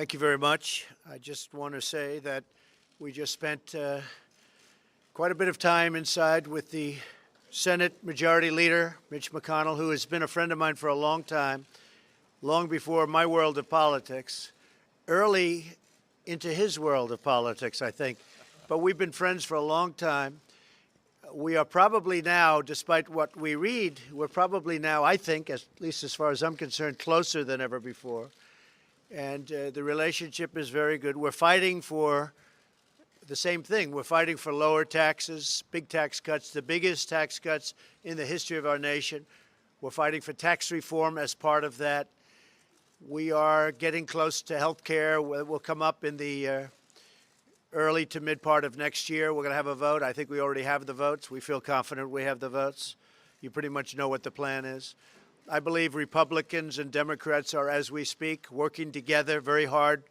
Thank you very much. I just want to say that we just spent quite a bit of time inside with the Senate Majority Leader, Mitch McConnell, who has been a friend of mine for a long time, long before my world of politics, early into his world of politics, I think. But we've been friends for a long time. We are probably now, despite what we read, we're probably now, I think, at least as far as I'm concerned, closer than ever before. And the relationship is very good. We're fighting for the same thing. We're fighting for lower taxes, big tax cuts, the biggest tax cuts in the history of our nation. We're fighting for tax reform as part of that. We are getting close to health care. We'll come up in the early to mid part of next year. We're going to have a vote. I think we already have the votes. We feel confident we have the votes. You pretty much know what the plan is. I believe Republicans and Democrats are, as we speak, working together very hard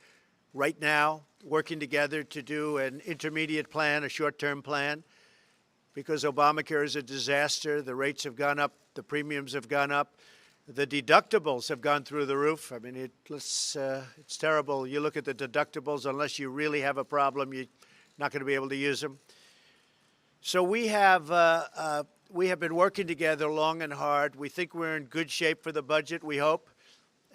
right now, working together to do an intermediate plan, a short-term plan, because Obamacare is a disaster. The rates have gone up. The premiums have gone up. The deductibles have gone through the roof. I mean, it's terrible. You look at the deductibles, unless you really have a problem, you're not going to be able to use them. So we have been working together long and hard. We think we're in good shape for the budget, we hope.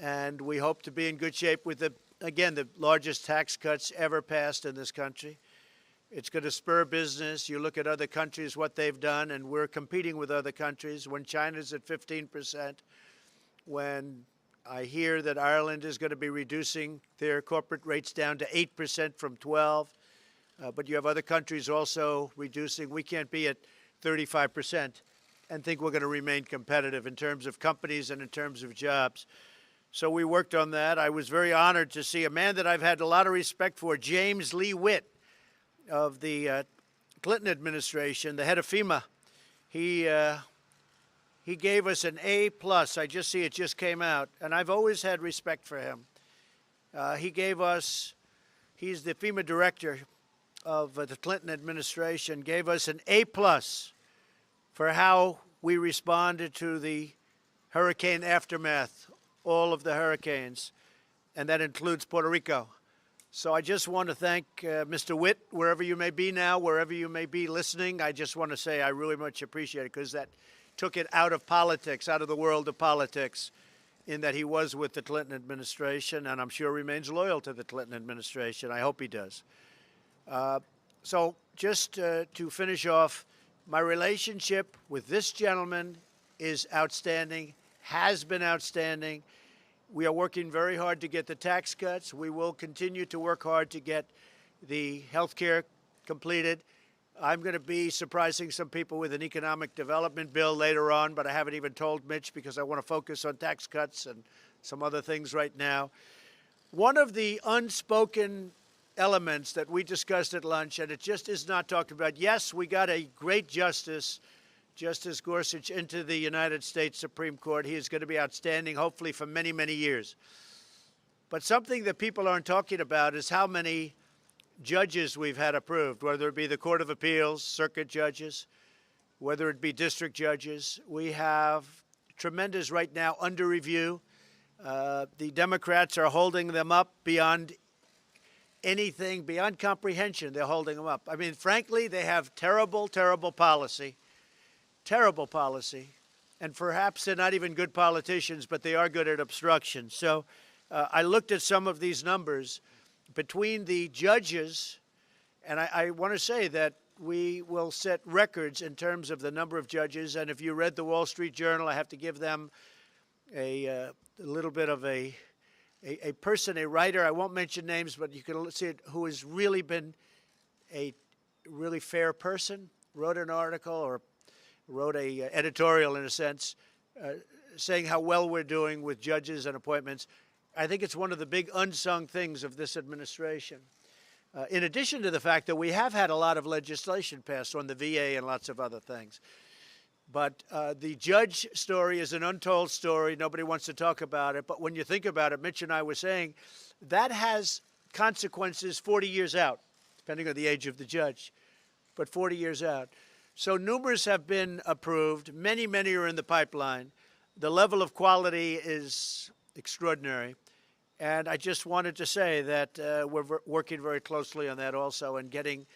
And we hope to be in good shape with, again, the largest tax cuts ever passed in this country. It's going to spur business. You look at other countries, what they've done, and we're competing with other countries. When China's at 15%, when I hear that Ireland is going to be reducing their corporate rates down to 8% from 12%, but you have other countries also reducing. We can't be at 35% and think we're going to remain competitive in terms of companies and in terms of jobs. So we worked on that. I was very honored to see a man that I've had a lot of respect for, James Lee Witt of the Clinton administration, the head of FEMA. He gave us an A+. I just see it just came out, and I've always had respect for him. He's the FEMA director of the Clinton administration, gave us an A+ for how we responded to the hurricane aftermath, all of the hurricanes, and that includes Puerto Rico. So I just want to thank Mr. Witt, wherever you may be now, wherever you may be listening. I just want to say I really much appreciate it, because that took it out of politics, out of the world of politics, in that he was with the Clinton administration, and I'm sure remains loyal to the Clinton administration. I hope he does. So just to finish off, my relationship with this gentleman is outstanding, has been outstanding. We are working very hard to get the tax cuts. We will continue to work hard to get the health care completed. I'm going to be surprising some people with an economic development bill later on, but I haven't even told Mitch because I want to focus on tax cuts and some other things right now. One of the unspoken elements that we discussed at lunch, and it just is not talked about, yes, we got a great justice, Justice Gorsuch, into the United States Supreme Court. He is going to be outstanding, hopefully, for many, many years. But something that people aren't talking about is how many judges we've had approved, whether it be the Court of Appeals, circuit judges, whether it be district judges. We have tremendous right now under review. The Democrats are holding them up beyond anything, beyond comprehension. They're holding them up. I mean, frankly, they have terrible, terrible policy, and perhaps they're not even good politicians, but they are good at obstruction. So I looked at some of these numbers. Between the judges, and I want to say that we will set records in terms of the number of judges. And if you read the Wall Street Journal, I have to give them a little bit of a person, a writer, I won't mention names, but you can see it, who has really been a really fair person, wrote an article or wrote a editorial, in a sense, saying how well we're doing with judges and appointments. I think it's one of the big unsung things of this administration. In addition to the fact that we have had a lot of legislation passed on the VA and lots of other things. But the judge story is an untold story. Nobody wants to talk about it. But when you think about it, Mitch and I were saying, that has consequences 40 years out, depending on the age of the judge, but 40 years out. So numerous have been approved. Many, many are in the pipeline. The level of quality is extraordinary. And I just wanted to say that we're working very closely on that also and getting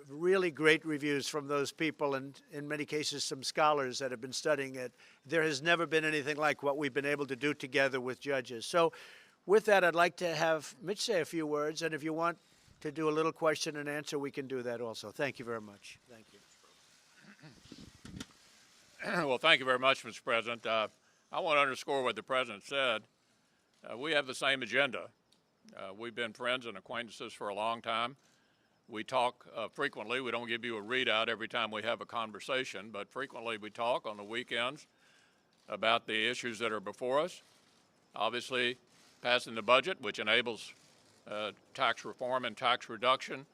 really great reviews from those people and in many cases some scholars that have been studying it. There has never been anything like what we've been able to do together with judges. So with that, I'd like to have Mitch say a few words, and if you want to do a little question and answer, we can do that also. Thank you very much. Thank you. Well, thank you very much, Mr. President. I want to underscore what the President said. We have the same agenda. We've been friends and acquaintances for a long time. We talk frequently. We don't give you a readout every time we have a conversation, but frequently we talk on the weekends about the issues that are before us. Obviously, passing the budget, which enables tax reform and tax reduction,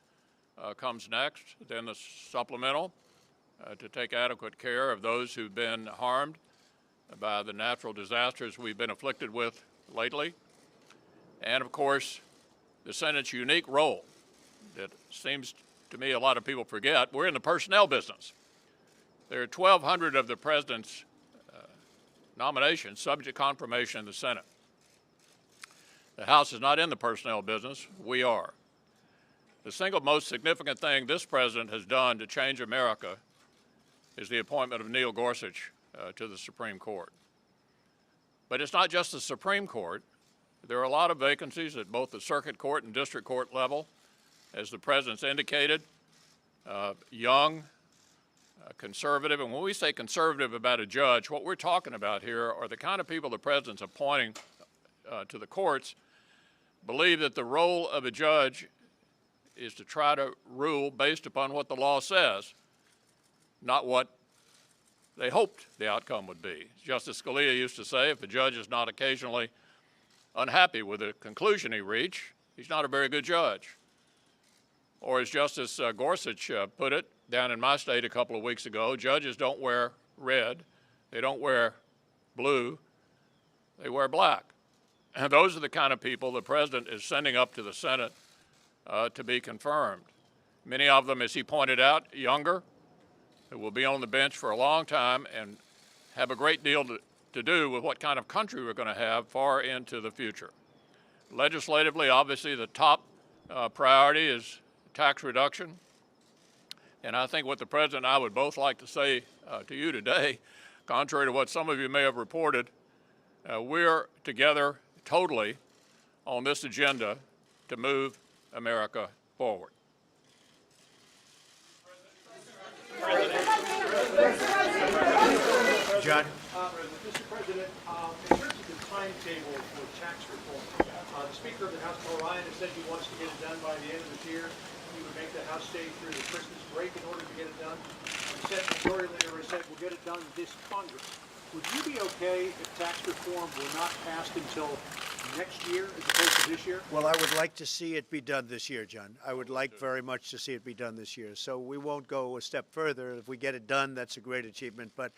comes next. Then the supplemental to take adequate care of those who've been harmed by the natural disasters we've been afflicted with lately. And of course, the Senate's unique role that seems to me a lot of people forget. We're in the personnel business. There are 1,200 of the President's nominations subject to confirmation in the Senate. The House is not in the personnel business. We are. The single most significant thing this President has done to change America is the appointment of Neil Gorsuch to the Supreme Court. But it's not just the Supreme Court. There are a lot of vacancies at both the circuit court and district court level. As the President's indicated, young, conservative, and when we say conservative about a judge, what we're talking about here are the kind of people the President's appointing to the courts believe that the role of a judge is to try to rule based upon what the law says, not what they hoped the outcome would be. Justice Scalia used to say, if a judge is not occasionally unhappy with the conclusion he reached, he's not a very good judge. Or as Justice Gorsuch put it down in my state a couple of weeks ago, judges don't wear red, they don't wear blue, they wear black. And those are the kind of people the President is sending up to the Senate to be confirmed. Many of them, as he pointed out, younger, who will be on the bench for a long time and have a great deal to do with what kind of country we're going to have far into the future. Legislatively, obviously, the top priority is tax reduction. And I think what the President and I would both like to say to you today, contrary to what some of you may have reported, we're together totally on this agenda to move America forward. John? Mr. President, in terms of the timetable for tax reform, the Speaker of the House, Paul Ryan, has said he wants to get it done by the end of this year. He would make the House stay through the Christmas break in order to get it done. And the Senate Majority Leader has said we'll get it done this Congress. Would you be okay if tax reform were not passed until next year as opposed to this year? Well, I would like to see it be done this year, John. I would like very much to see it be done this year. So we won't go a step further. If we get it done, that's a great achievement. But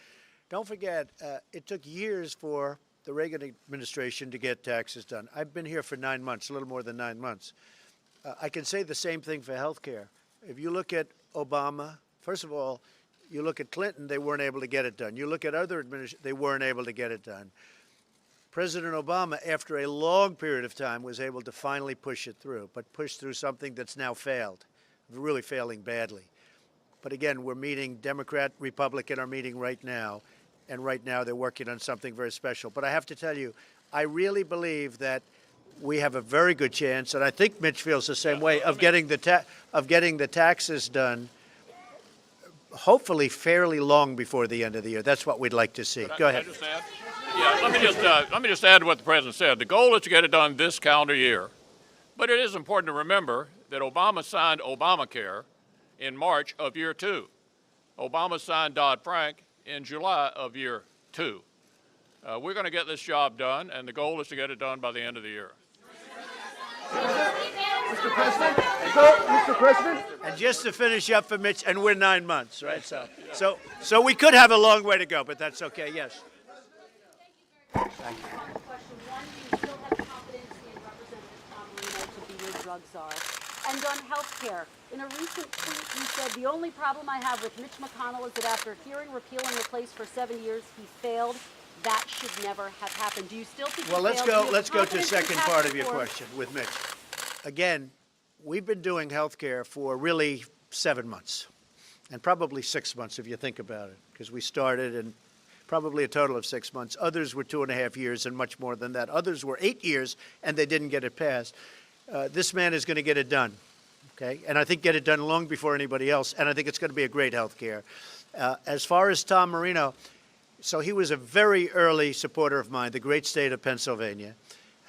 don't forget, it took years for the Reagan administration to get taxes done. I've been here for 9 months, a little more than 9 months. I can say the same thing for health care. If you look at Obama, first of all, you look at Clinton, they weren't able to get it done. You look at other administrations, they weren't able to get it done. President Obama, after a long period of time, was able to finally push it through, but push through something that's now failed, really failing badly. But again, we're meeting, Democrat, Republican are meeting right now, and right now they're working on something very special. But I have to tell you, I really believe that we have a very good chance, and I think Mitch feels the same way, of getting the taxes done, hopefully fairly long before the end of the year. That's what we'd like to see. Go ahead. Can I just add? Yeah, let me just add to what the President said. The goal is to get it done this calendar year. But it is important to remember that Obama signed Obamacare in March of year 2. Obama signed Dodd-Frank in July of year 2. We're going to get this job done, and the goal is to get it done by the end of the year. Mr. President? Mr. President? And just to finish up for Mitch, and we're 9 months, right? So we could have a long way to go, but that's okay. Yes. Thank you. Question one, do you still have confidence in Representative Tom Marino to be your drug czar? And on health care, in a recent tweet, you said, the only problem I have with Mitch McConnell is that after hearing repeal and replace for 7 years, he failed. that should never have happened. Do you still think Well, he let's failed? Do you go, have let's go to the confidence in second tax part of your reform? question with Mitch. Again, we've been doing health care for really 7 months, and probably 6 months if you think about it, because we started in probably a total of 6 months. Others were 2.5 years and much more than that. Others were 8 years and they didn't get it passed. This man is going to get it done, okay? And I think get it done long before anybody else, and I think it's going to be a great health care. As far as Tom Marino, so he was a very early supporter of mine, the great state of Pennsylvania.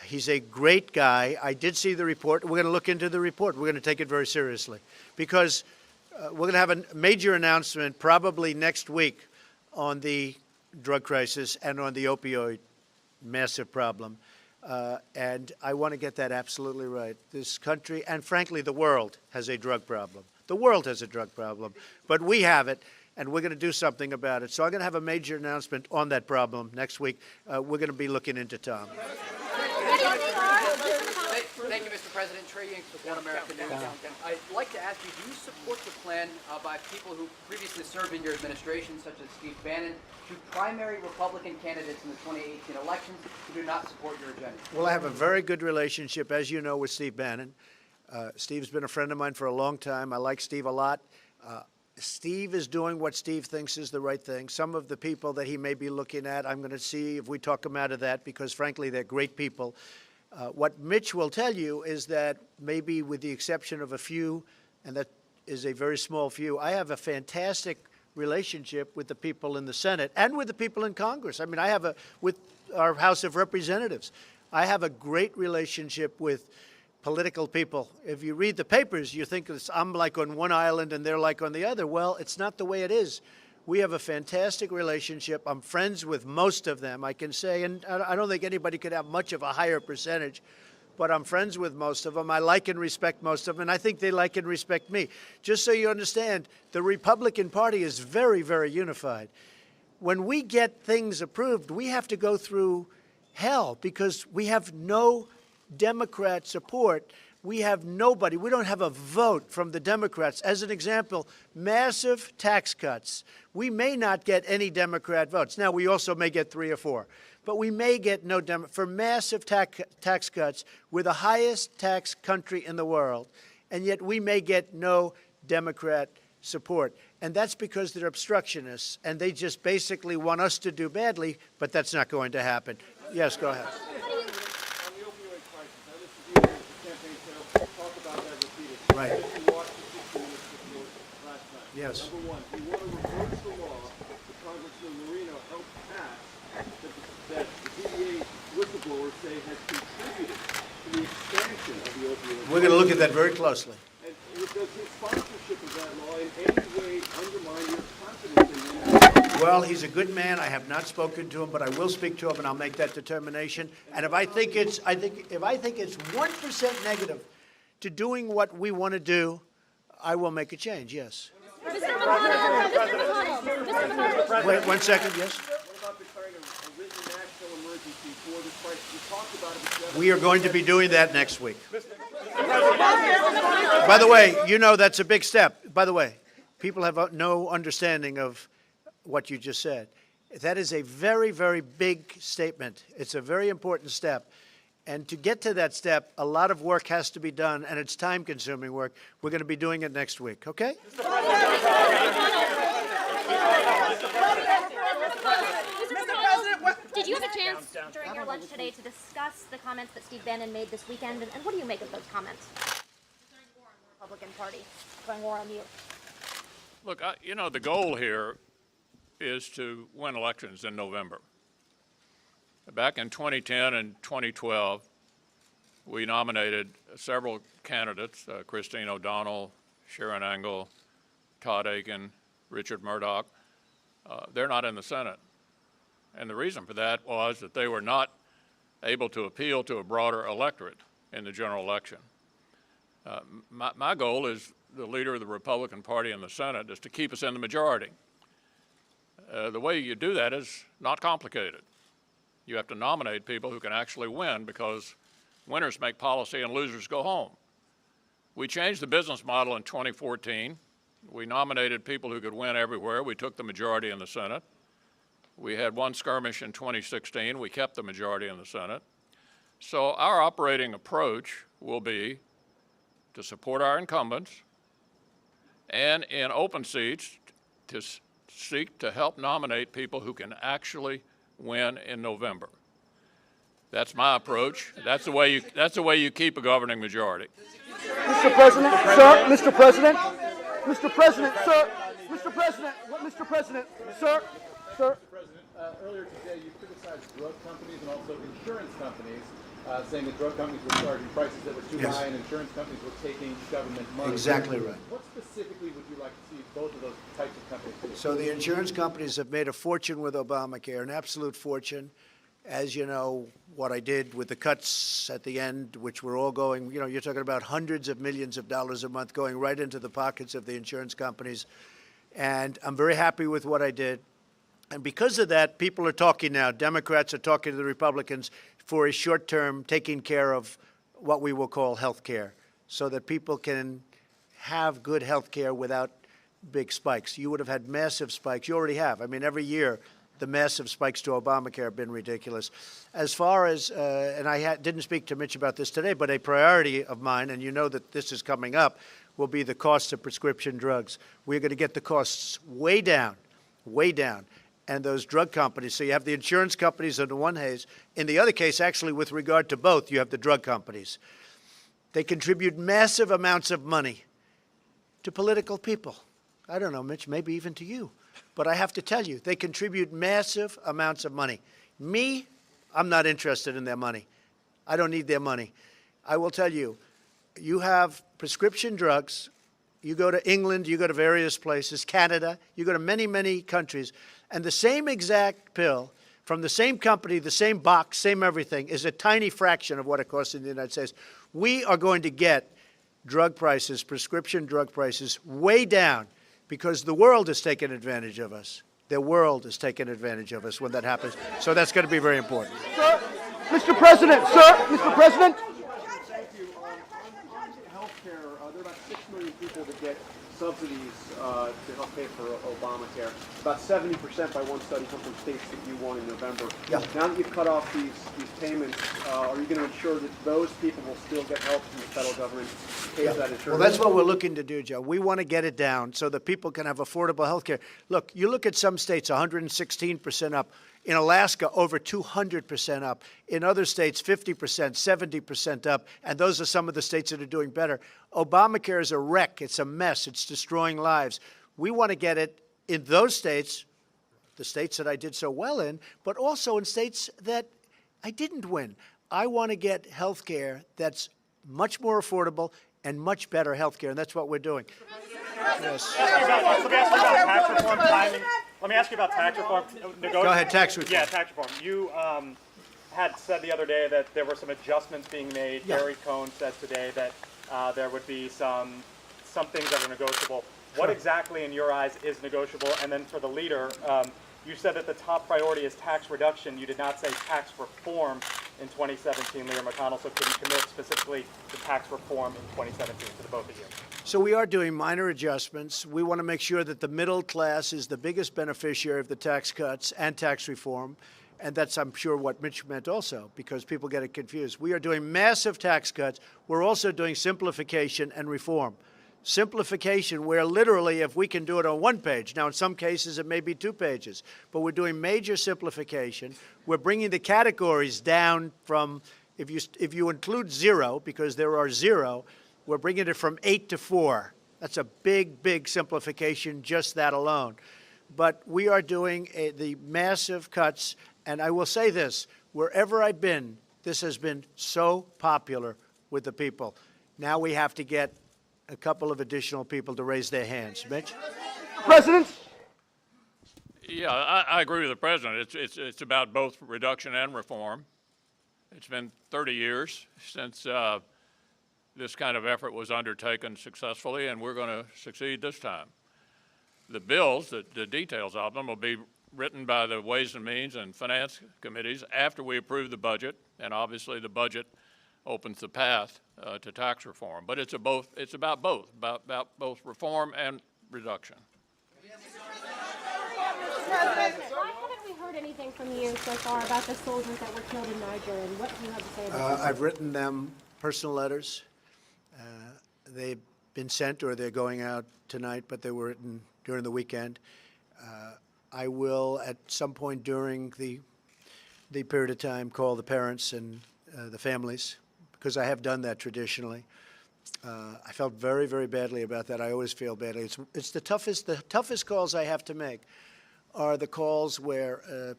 He's a great guy. I did see the report. We're going to look into the report. We're going to take it very seriously because we're going to have a major announcement probably next week on the drug crisis and on the opioid massive problem. And I want to get that absolutely right. This country, and frankly, the world has a drug problem. The world has a drug problem, but we have it, and we're going to do something about it. So I'm going to have a major announcement on that problem next week. We're going to be looking into Tom. Thank you, Mr. President. Trey Yanks with One American News. I'd like to ask you, do you support the plan by people who previously served in your administration, such as Steve Bannon, to primary Republican candidates in the 2018 elections who do not support your agenda? Well, I have a very good relationship, as you know, with Steve Bannon. Steve's been a friend of mine for a long time. I like Steve a lot. Steve is doing what Steve thinks is the right thing. Some of the people that he may be looking at, I'm going to see if we talk him out of that because, frankly, they're great people. What Mitch will tell you is that maybe with the exception of a few, and that is a very small few, I have a fantastic relationship with the people in the Senate and with the people in Congress. I mean, I have with our House of Representatives. I have a great relationship with political people. If you read the papers, you think I'm like on one island and they're like on the other. Well, it's not the way it is. We have a fantastic relationship. I'm friends with most of them, I can say, and I don't think anybody could have much of a higher percentage, but I'm friends with most of them. I like and respect most of them, and I think they like and respect me. Just so you understand, the Republican Party is very, very unified. When we get things approved, we have to go through hell because we have no Democrat support. We have nobody. We don't have a vote from the Democrats. As an example, massive tax cuts. We may not get any Democrat votes. Now, we also may get 3 or 4. But we may get no for massive tax cuts. We're the highest tax country in the world. And yet we may get no Democrat support. And that's because they're obstructionists. And they just basically want us to do badly, but that's not going to happen. Yes, go ahead. Right. Yes. Number one, you want to reverse the law that Congressman Marino helped pass that the DEA whistleblowers say has contributed to the expansion of the opioid. We're going to look at that very closely. And does his sponsorship of that law in any way undermine your confidence in him? Well, he's a good man. I have not spoken to him, but I will speak to him, and I'll make that determination. And if I think it's 1% negative to doing what we want to do, I will make a change, yes. Mr. McConnell. Wait 1 second, yes. What about declaring a written national emergency for this crisis? You talked about it. But We are going to be doing that next week. By the way, you know that's a big step. By the way, people have no understanding of what you just said. That is a very, very big statement. It's a very important step. And to get to that step, a lot of work has to be done, and it's time-consuming work. We're going to be doing it next week, okay? Mr. President, did you have a chance during your lunch today to discuss the comments that Steve Bannon made this weekend, and what do you make of those comments? Declaring war on the Republican Party, declaring war on you. Look, you know, the goal here is to win elections in November. Back in 2010 and 2012, we nominated several candidates, Christine O'Donnell, Sharon Angle, Todd Akin, Richard Murdoch. They're not in the Senate. And the reason for that was that they were not able to appeal to a broader electorate in the general election. My goal as the leader of the Republican Party in the Senate is to keep us in the majority. The way you do that is not complicated. You have to nominate people who can actually win because winners make policy and losers go home. We changed the business model in 2014. We nominated people who could win everywhere. We took the majority in the Senate. We had one skirmish in 2016. We kept the majority in the Senate. So our operating approach will be to support our incumbents and in open seats to seek to help nominate people who can actually win in November. That's my approach. That's the way you keep a governing majority. Mr. President, sir, Mr. President, Mr. President, sir, Mr. President, Mr. President, sir, sir. Mr. President, earlier today you criticized drug companies and also insurance companies, saying that drug companies were charging prices that were too Yes. high and insurance companies were taking government money. Exactly right. What specifically would you like to see both of those types of companies do? So the insurance companies have made a fortune with Obamacare, an absolute fortune. As you know, what I did with the cuts at the end, which were all going, you're talking about hundreds of millions of dollars a month going right into the pockets of the insurance companies. And I'm very happy with what I did. And because of that, people are talking now. Democrats are talking to the Republicans for a short term taking care of what we will call health care, so that people can have good health care without big spikes. You would have had massive spikes. You already have. I mean, every year, the massive spikes to Obamacare have been ridiculous. As far as, and I didn't speak to Mitch about this today, but a priority of mine, and you know that this is coming up, will be the cost of prescription drugs. We're going to get the costs way down, way down. And those drug companies, so you have the insurance companies in the one case. In the other case, actually, with regard to both, you have the drug companies. They contribute massive amounts of money to political people. I don't know, Mitch, maybe even to you. But I have to tell you, they contribute massive amounts of money. Me, I'm not interested in their money. I don't need their money. I will tell you, you have prescription drugs. You go to England, you go to various places, Canada, you go to many, many countries, and the same exact pill from the same company, the same box, same everything, is a tiny fraction of what it costs in the United States. We are going to get drug prices, prescription drug prices, way down because the world has taken advantage of us. The world has taken advantage of us when that happens. So that's going to be very important. Sir, Mr. President, sir, Mr. President. Thank you. On healthcare, there are about 6 million people that get subsidies to help pay for Obamacare. About 70% by one study come from states that you won in November. Yeah. Now that you've cut off these payments, are you going to ensure that those people will still get help from the federal government to pay for that insurance? Well, that's what we're looking to do, Joe. We want to get it down so that people can have affordable health care. Look, you look at some states, 116% up. In Alaska, over 200% up. In other states, 50%, 70% up. And those are some of the states that are doing better. Obamacare is a wreck. It's a mess. It's destroying lives. We want to get it in those states, the states that I did so well in, but also in states that I didn't win. I want to get health care that's much more affordable and much better health care, and that's what we're doing. Yes. Let me ask you about tax reform. Go ahead, tax reform. Yeah, tax reform. You had said the other day that there were some adjustments being made. Yeah. Gary Cohn said today that there would be some things that are negotiable. What exactly, in your eyes, is negotiable? And then for the leader, you said that the top priority is tax reduction. You did not say tax reform in 2017, Leader McConnell. So could you commit specifically to tax reform in 2017 to the both of you? So we are doing minor adjustments. We want to make sure that the middle class is the biggest beneficiary of the tax cuts and tax reform. And that's, I'm sure, what Mitch meant also, because people get it confused. We are doing massive tax cuts. We're also doing simplification and reform. Simplification, where literally, if we can do it on one page, now in some cases it may be 2 pages, but we're doing major simplification. We're bringing the categories down from, if you include 0, because there are 0, we're bringing it from 8 to 4. That's a big, big simplification, just that alone. But we are doing the massive cuts, and I will say this, wherever I've been, this has been so popular with the people. Now we have to get a couple of additional people to raise their hands. Mitch? President? Yeah, I agree with the president. It's about both reduction and reform. It's been 30 years since this kind of effort was undertaken successfully, and we're going to succeed this time. The bills, the details of them, will be written by the Ways and Means and Finance committees after we approve the budget, and obviously the budget opens the path to tax reform. But it's about both reform and reduction. Why haven't we heard heard anything from you so far about the soldiers that were killed in Niger, and what do you have to say about that? I've written them personal letters. They've been sent or they're going out tonight, but they were written during the weekend. I will, at some point during the period of time, call the parents and the families, because I have done that traditionally. I felt very, very badly about that. I always feel badly. It's the toughest calls I have to make are the calls where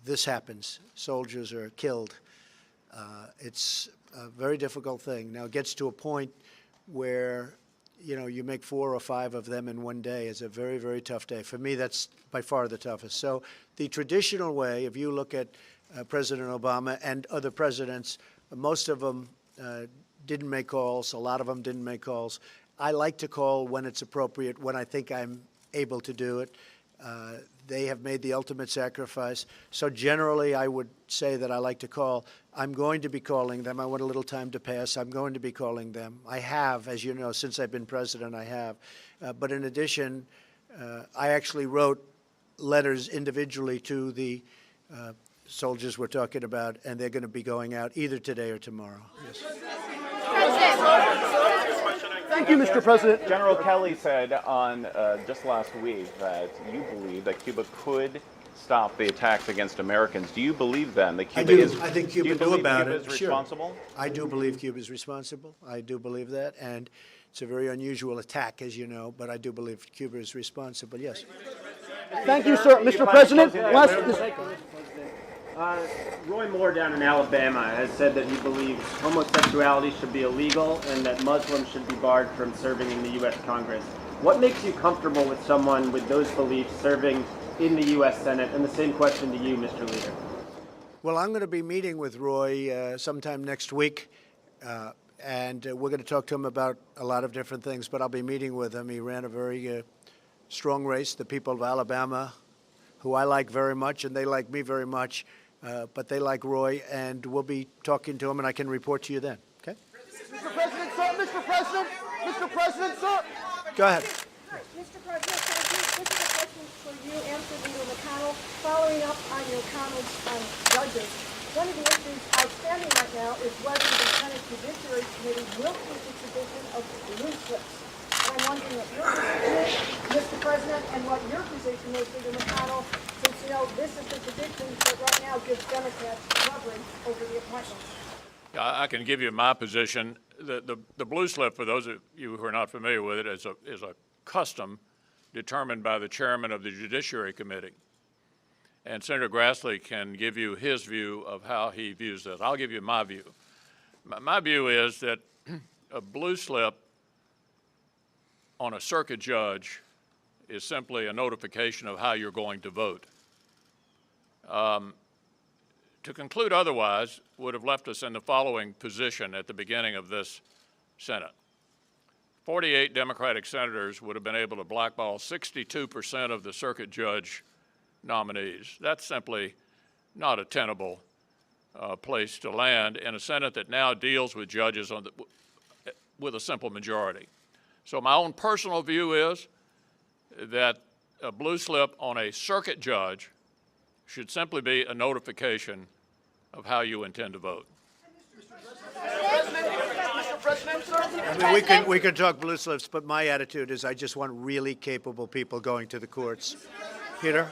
this happens. Soldiers are killed. It's a very difficult thing. Now, it gets to a point where, you know, you make 4 or 5 of them in one day. It's a very, very tough day. For me, that's by far the toughest. So the traditional way, if you look at President Obama and other presidents, most of them didn't make calls. A lot of them didn't make calls. I like to call when it's appropriate, when I think I'm able to do it. They have made the ultimate sacrifice. So generally, I would say that I like to call. I'm going to be calling them. I want a little time to pass. I'm going to be calling them. I have, as you know, since I've been president, I have. But in addition, I actually wrote letters individually to the soldiers we're talking about, and they're going to be going out either today or tomorrow. Yes. Thank you, Mr. President. General Kelly said on just last week that you believe that Cuba could stop the attacks against Americans. Do you believe then that Cuba is? I think Cuba do you knew believe about Cuba it. is Sure. responsible? I do believe Cuba is responsible. I do believe that, and it's a very unusual attack, as you know. But I do believe Cuba is responsible. Yes. Thank you, sir. Mr. President, Roy Moore down in Alabama has said that he believes homosexuality should be illegal and that Muslims should be barred from serving in the U.S. Congress. What makes you comfortable with someone with those beliefs serving in the U.S. Senate? And the same question to you, Mr. Leader. Well, I'm going to be meeting with Roy sometime next week, and we're going to talk to him about a lot of different things, but I'll be meeting with him. He ran a very strong race. The people of Alabama, who I like very much, and they like me very much, but they like Roy, and we'll be talking to him, and I can report to you then. Okay? Mr. President, sir. Mr. President. Mr. President, sir. Go ahead. Mr. President, thank you. This is a question for you and for Leader McConnell. Following up on your comments on judges, one of the issues outstanding right now is whether the Senate Judiciary Committee will keep its edition of blue slips. And I'm wondering what your position is, Mr. President, and what your position is, Leader McConnell, since, you know, this is the tradition that right now gives Democrats leverage over the appointments. I can give you my position. The blue slip, for those of you who are not familiar with it, is a custom determined by the chairman of the Judiciary Committee. And Senator Grassley can give you his view of how he views this. I'll give you my view. My view is that a blue slip on a circuit judge is simply a notification of how you're going to vote. To conclude otherwise would have left us in the following position at the beginning of this Senate. 48 Democratic senators would have been able to blackball 62% of the circuit judge nominees. That's simply not a tenable place to land in a Senate that now deals with judges with a simple majority. So my own personal view is that a blue slip on a circuit judge should simply be a notification of how you intend to vote. I mean, we can talk blue slips, but my attitude is I just want really capable people going to the courts. Peter?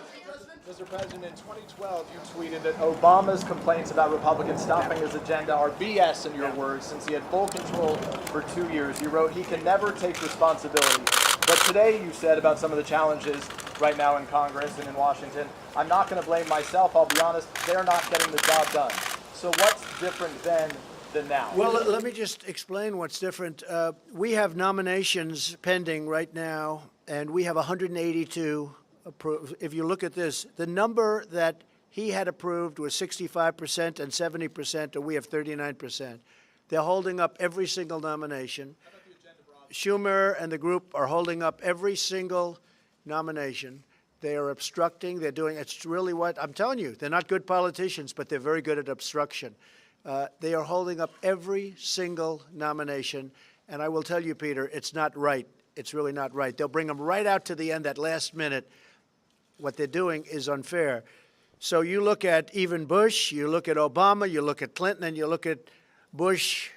Mr. President, in 2012, you tweeted that Obama's complaints about Republicans stopping his agenda are BS, in your words, since he had full control for 2 years. You wrote, he can never take responsibility. But today you said about some of the challenges right now in Congress and in Washington, I'm not going to blame myself. I'll be honest, they're not getting the job done. So what's different then than now? Well, let me just explain what's different. We have nominations pending right now, and we have 182 approved. If you look at this, the number that he had approved was 65% and 70%, and we have 39%. They're holding up every single nomination. Schumer and the group are holding up every single nomination. They are obstructing. They're doing, it's really what, I'm telling you, they're not good politicians, but they're very good at obstruction. They are holding up every single nomination. And I will tell you, Peter, it's not right. It's really not right. They'll bring them right out to the end, that last minute. What they're doing is unfair. So you look at even Bush, you look at Obama, you look at Clinton, and you look at Bush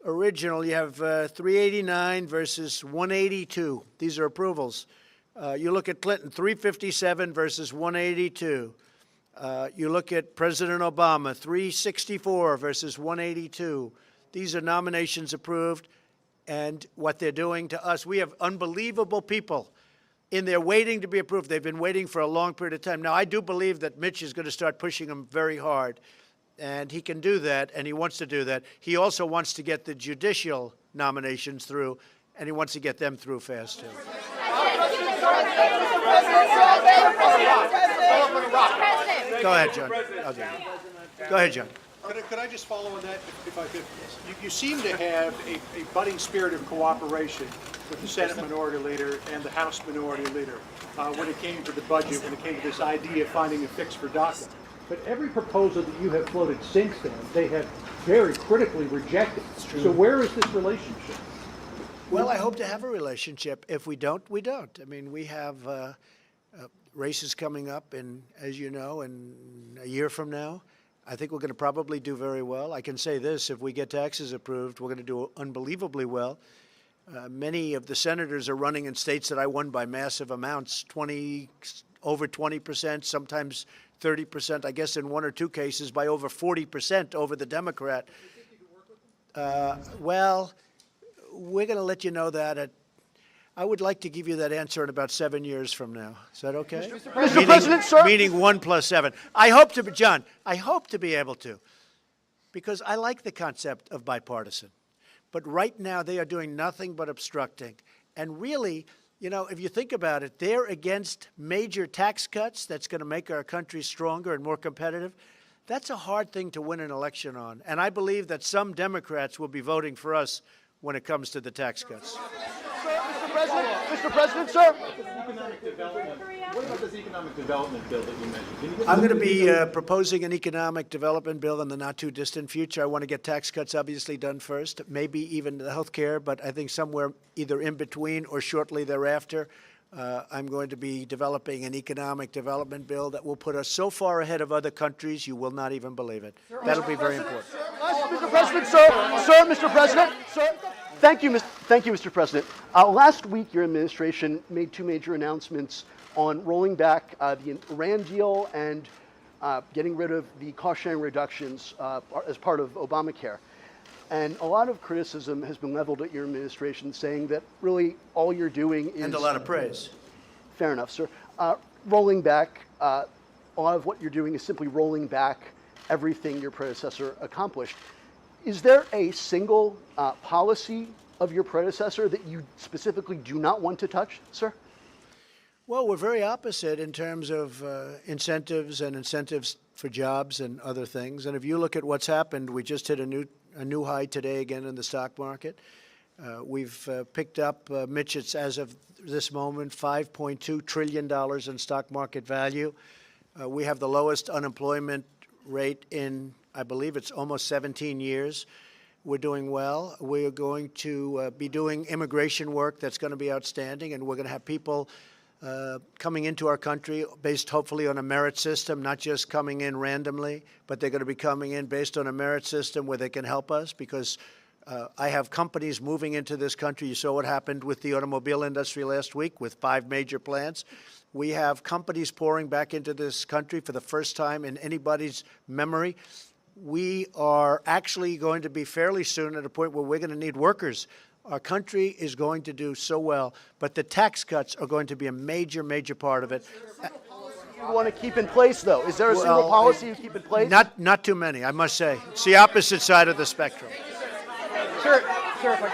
original, you have 389 versus 182. These are approvals. You look at Clinton, 357 versus 182. You look at President Obama, 364 versus 182. These are nominations approved, and what they're doing to us. We have unbelievable people in there waiting to be approved. They've been waiting for a long period of time. Now, I do believe that Mitch is going to start pushing them very hard, and he can do that, and he wants to do that. He also wants to get the judicial nominations through, and he wants to get them through fast, too. Go ahead, John. Go ahead, John. Could I just follow on that, if I could? You seem to have a budding spirit of cooperation with the Senate Minority Leader and the House Minority Leader when it came to the budget, when it came to this idea of finding a fix for DACA. But every proposal that you have floated since then, they have very critically rejected. So where is this relationship? Well, I hope to have a relationship. If we don't, we don't. I mean, we have races coming up, and as you know, in a year from now, I think we're going to probably do very well. I can say this, if we get taxes approved, we're going to do unbelievably well. Many of the senators are running in states that I won by massive amounts, over 20%, sometimes 30%, I guess in one or two cases by over 40% over the Democrat. Well, we're going to let you know that I would like to give you that answer in about 7 years from now. Is that okay? Mr. President, sir. Meaning 1 + 7. I hope to be, John, I hope to be able to, because I like the concept of bipartisan. But right now they are doing nothing but obstructing. And really, you know, if you think about it, they're against major tax cuts that's going to make our country stronger and more competitive. That's a hard thing to win an election on. And I believe that some Democrats will be voting for us when it comes to the tax cuts. Mr. President, sir. What about this economic development bill that you mentioned? I'm going to be proposing an economic development bill in the not-too-distant future. I want to get tax cuts obviously done first, maybe even the health care, but I think somewhere either in between or shortly thereafter, I'm going to be developing an economic development bill that will put us so far ahead of other countries, you will not even believe it. That'll be very important. Mr. President, sir. Mr. President, sir. Thank you, Mr. President. Last week, your administration made two major announcements on rolling back the Iran deal and getting rid of the cost-sharing reductions as part of Obamacare. And a lot of criticism has been leveled at your administration, saying that really all you're doing is— And a lot of praise. Fair enough, sir. Rolling back, a lot of what you're doing is simply rolling back everything your predecessor accomplished. Is there a single policy of your predecessor that you specifically do not want to touch, sir? Well, we're very opposite in terms of incentives and incentives for jobs and other things. And if you look at what's happened, we just hit a new high today again in the stock market. We've picked up, Mitch, it's as of this moment, $5.2 trillion in stock market value. We have the lowest unemployment rate in, I believe it's almost 17 years. We're doing well. We're going to be doing immigration work that's going to be outstanding, and we're going to have people coming into our country based hopefully on a merit system, not just coming in randomly, but they're going to be coming in based on a merit system where they can help us, because I have companies moving into this country. You saw what happened with the automobile industry last week with 5 major plants. We have companies pouring back into this country for the first time in anybody's memory. We are actually going to be fairly soon at a point where we're going to need workers. Our country is going to do so well, but the tax cuts are going to be a major, major part of it. You want to keep in place, though? Is there a single policy you keep in place? Not too many, I must say. It's the opposite side of the spectrum. Sir, if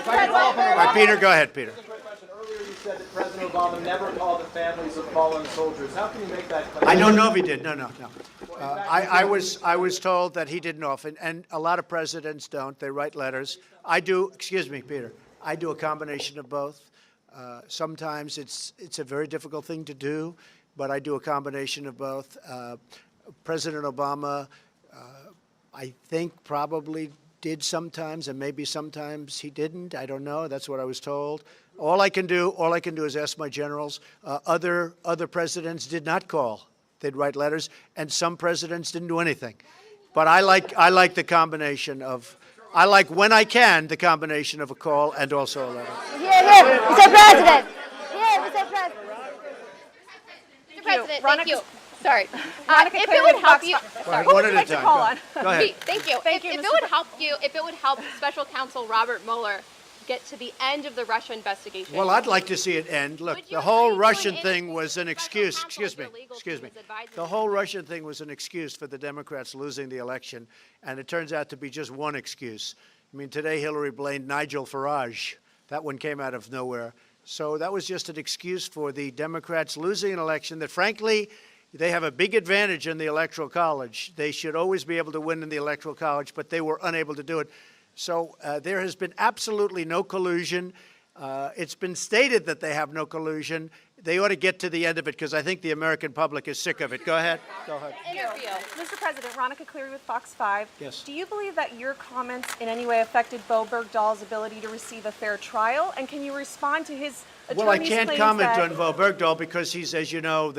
I could follow up on All right, Peter, go ahead, Peter. Earlier you said that President Obama never called the families of fallen soldiers. How can you make that claim? I don't know if he did. No. I was told that he didn't often, and a lot of presidents don't. They write letters. I do. Excuse me, Peter. I do a combination of both. Sometimes it's a very difficult thing to do, but I do a combination of both. President Obama, I think, probably did sometimes, and maybe sometimes he didn't. I don't know. That's what I was told. All I can do is ask my generals. Other presidents did not call they'd write letters, and some presidents didn't do anything. But I like the combination of, I like when I can, the combination of a call and also a letter. Here, Mr. President. Here, Mr. President. Mr. President, thank you. Sorry. If it would help you, sorry. One at a time. Go ahead. Thank you. If it would help Special Counsel Robert Mueller get to the end of the Russia investigation. Well, I'd like to see it end. Look, the whole Russian thing was an excuse. Excuse me. The whole Russian thing was an excuse for the Democrats losing the election, and it turns out to be just one excuse. I mean, today Hillary blamed Nigel Farage. That one came out of nowhere. So that was just an excuse for the Democrats losing an election that, frankly, they have a big advantage in the Electoral College. They should always be able to win in the Electoral College, but they were unable to do it. So there has been absolutely no collusion. It's been stated that they have no collusion. They ought to get to the end of it because I think the American public is sick of it. Go ahead. Go ahead. Interview. Mr. President, Veronica Cleary with Fox 5. Yes. Do you believe that your comments in any way affected Bo Bergdahl's ability to receive a fair trial? And can you respond to his attorney's Well, I can't claims comment that on Bo Bergdahl because he's, as you know,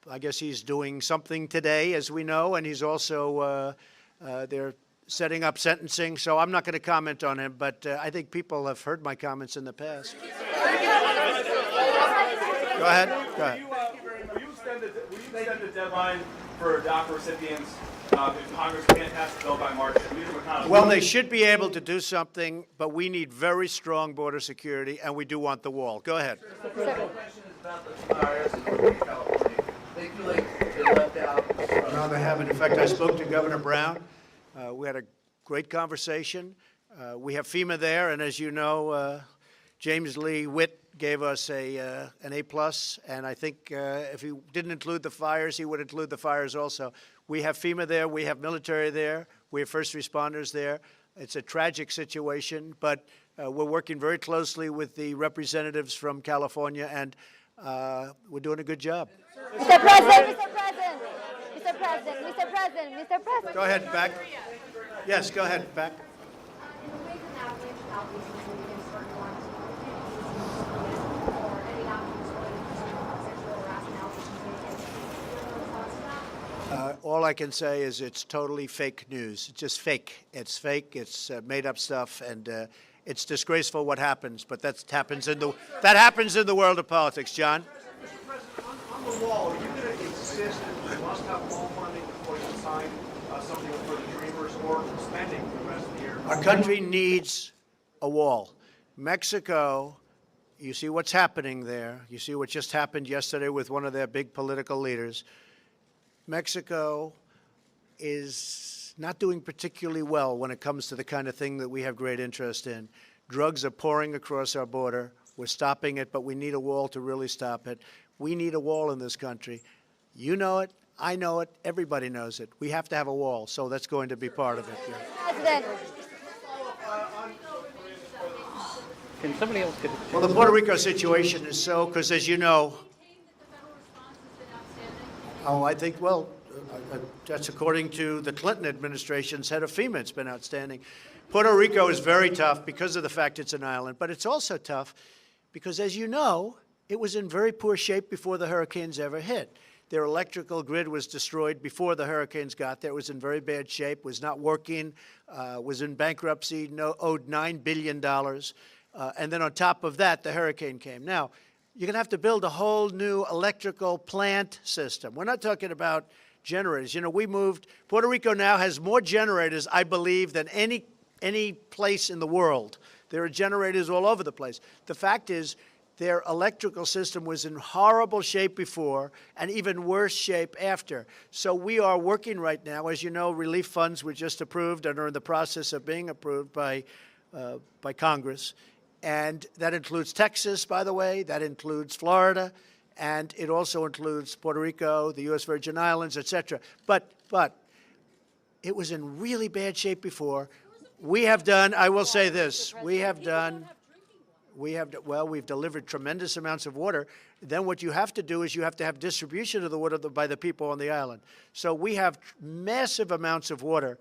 I guess he's doing something today, as we know, and he's also they're setting up sentencing. So I'm not going to comment on him, but I think people have heard my comments in the past. Go ahead. Go ahead. Will you extend the deadline for DACA recipients if Congress can't pass the bill by March? Leader McConnell. Well, they should be able to do something, but we need very strong border security, and we do want the wall. Go ahead. The question is about the fires in California. They feel like they left out. No, they haven't. In fact, I spoke to Governor Brown. We had a great conversation. We have FEMA there, and as you know, James Lee Witt gave us an A+, and I think if he didn't include the fires, he would include the fires also. We have FEMA there. We have military there. We have first responders there. It's a tragic situation, but we're working very closely with the representatives from California, and we're doing a good job. Mr. President, Mr. President, Mr. President, Mr. President, Mr. President. Go ahead, back. Yes, go ahead, back. All I can say is it's totally fake news. It's just fake. It's fake. It's made up stuff, and it's disgraceful what happens. But that happens in the world of politics. John. Mr. President, on the wall, are you going to insist that we must have wall funding before you sign something for the Dreamers or spending for the rest of the year? Our country needs a wall. Mexico, you see what's happening there. You see what just happened yesterday with one of their big political leaders. Mexico is not doing particularly well when it comes to the kind of thing that we have great interest in. Drugs are pouring across our border. We're stopping it, but we need a wall to really stop it. We need a wall in this country. You know it. I know it. Everybody knows it. We have to have a wall, so that's going to be part of it. Yeah. President. Can somebody else get Well, the Puerto Rico situation is so, because as you know, I think, well, that's according to the Clinton administration's head of FEMA. It's been outstanding. Puerto Rico is very tough because of the fact it's an island, but it's also tough because, as you know, it was in very poor shape before the hurricanes ever hit. Their electrical grid was destroyed before the hurricanes got there. It was in very bad shape, was not working, was in bankruptcy, owed $9 billion. And then on top of that, the hurricane came. Now, you're going to have to build a whole new electrical plant system. We're not talking about generators. You know, Puerto Rico now has more generators, I believe, than any place in the world. There are generators all over the place. The fact is, their electrical system was in horrible shape before and even worse shape after. So we are working right now. As you know, relief funds were just approved and are in the process of being approved by Congress. And that includes Texas, by the way. That includes Florida. And it also includes Puerto Rico, the U.S. Virgin Islands, et cetera. But it was in really bad shape before. We have done, I will say this, we've delivered tremendous amounts of water. Then what you have to do is you have to have distribution of the water by the people on the island. So we have massive amounts of water.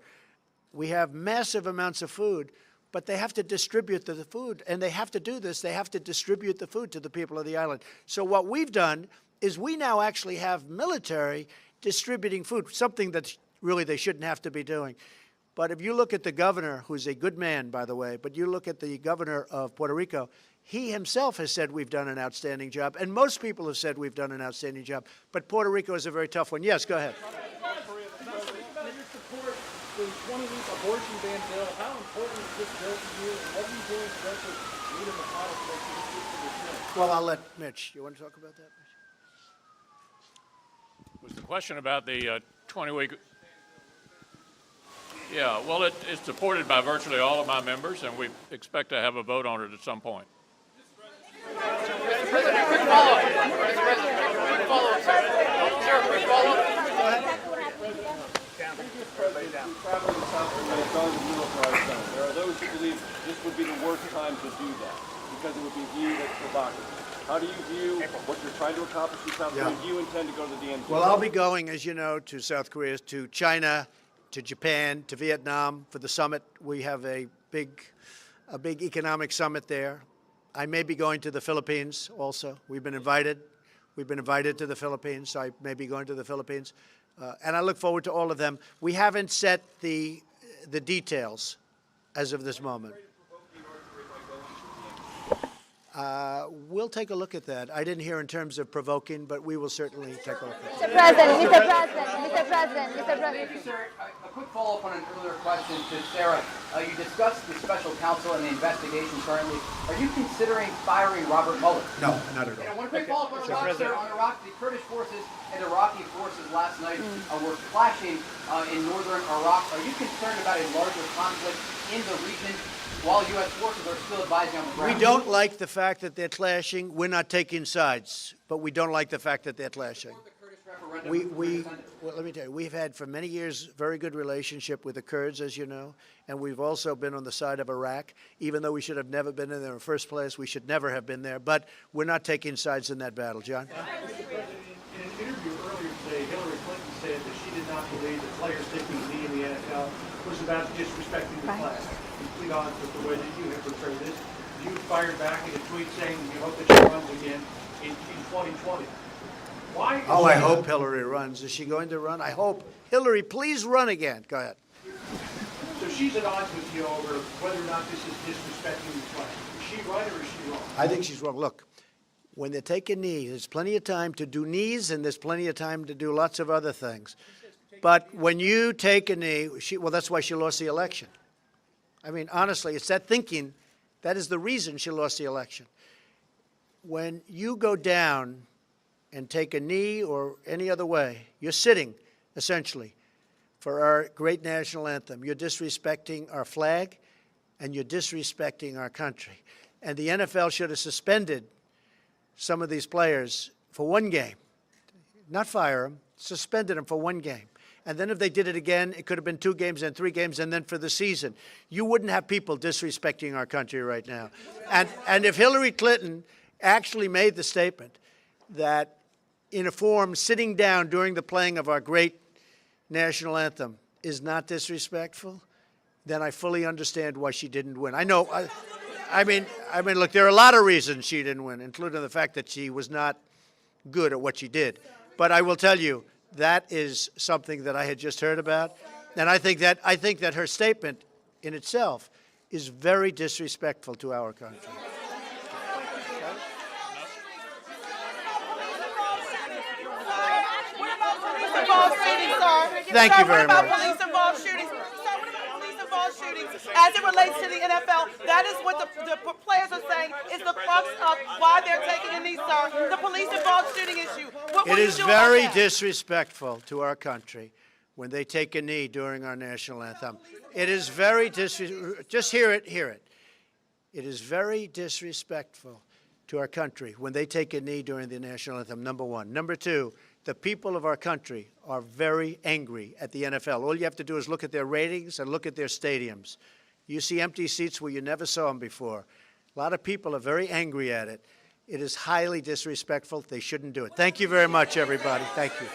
We have massive amounts of food. But they have to distribute the food, and they have to do this. They have to distribute the food to the people of the island. So what we've done is we now actually have military distributing food, something that really they shouldn't have to be doing. But if you look at the governor, who's a good man, by the way, but you look at the governor of Puerto Rico, he himself has said we've done an outstanding job, and most people have said we've done an outstanding job. But Puerto Rico is a very tough one. Yes, go ahead. The 20-week abortion ban bill, how important is this bill to you, and what are you doing to work with Leader McConnell to make sure this gets to the Senate? Well, I'll let Mitch. You want to talk about that, Mitch? Was the question about the 20-week? Yeah, well, it's supported by virtually all of my members, and we expect to have a vote on it at some point. Mr. President, quick follow-up. Mr. President, quick follow-up, sir. Sir, quick follow-up. Traveling to South Korea, going to militarized zone. There are those who believe this would be the worst time to do that because it would be viewed as provocative. How do you view what you're trying to accomplish in South Korea? Do you intend to go to the DMZ? Well, I'll be going, as you know, to South Korea, to China, to Japan, to Vietnam for the summit. We have a big economic summit there. I may be going to the Philippines also. We've been invited. We've been invited to the Philippines, so I may be going to the Philippines. And I look forward to all of them. We haven't set the details as of this moment. We'll take a look at that. I didn't hear in terms of provoking, but we will certainly take a look at that. Mr. President. Thank you, sir. A quick follow-up on an earlier question to Sarah. You discussed the special counsel and the investigation currently. Are you considering firing Robert Mueller? No, not at all. And one quick follow-up on Iraq, sir. On Iraq, the Kurdish forces and Iraqi forces last night were clashing in northern Iraq. Are you concerned about a larger conflict in the region while U.S. forces are still advising on the ground? We don't like the fact that they're clashing. We're not taking sides, but we don't like the fact that they're clashing. Well, let me tell you, we've had for many years very good relationship with the Kurds, as you know, and we've also been on the side of Iraq. Even though we should have never been in there in the first place, we should never have been there. But we're not taking sides in that battle, John. In an interview earlier today, Hillary Clinton said that she did not believe that players taking a knee in the NFL was about disrespecting the flag. Complete odds with the way that you have portrayed this. You fired back in a tweet saying you hope that she runs again in 2020. Why? Oh, I hope Hillary runs. Is she going to run? I hope. Hillary, please run again. Go ahead. So she's at odds with you over whether or not this is disrespecting the flag. Is she right or is she wrong? I think she's wrong. Look, when they take a knee, there's plenty of time to do knees and there's plenty of time to do lots of other things. But when you take a knee, well, that's why she lost the election. I mean, honestly, it's that thinking. That is the reason she lost the election. When you go down and take a knee or any other way, you're sitting, essentially, for our great national anthem. You're disrespecting our flag, and you're disrespecting our country. And the NFL should have suspended some of these players for one game. Not fire them, suspended them for one game. And then if they did it again, it could have been 2 games and 3 games, and then for the season. You wouldn't have people disrespecting our country right now. And if Hillary Clinton actually made the statement that in a form sitting down during the playing of our great national anthem is not disrespectful, then I fully understand why she didn't win. I know, I mean, look, there are a lot of reasons she didn't win, including the fact that she was not good at what she did. But I will tell you, that is something that I had just heard about, and I think that her statement in itself is very disrespectful to our country. Thank you very much. Police-involved shootings. Sir, what about police-involved shootings as it relates to the NFL? That is what the players are saying is the crux of why they're taking a knee, sir. The police-involved shooting issue. What will It you is do about very that? disrespectful to our country when they take a knee during our national anthem. It is very disrespectful. Just hear it. It is very disrespectful to our country when they take a knee during the national anthem, number one. Number two, the people of our country are very angry at the NFL. All you have to do is look at their ratings and look at their stadiums. You see empty seats where you never saw them before. A lot of people are very angry at it. It is highly disrespectful. They shouldn't do it. Thank you very much, everybody. Thank you.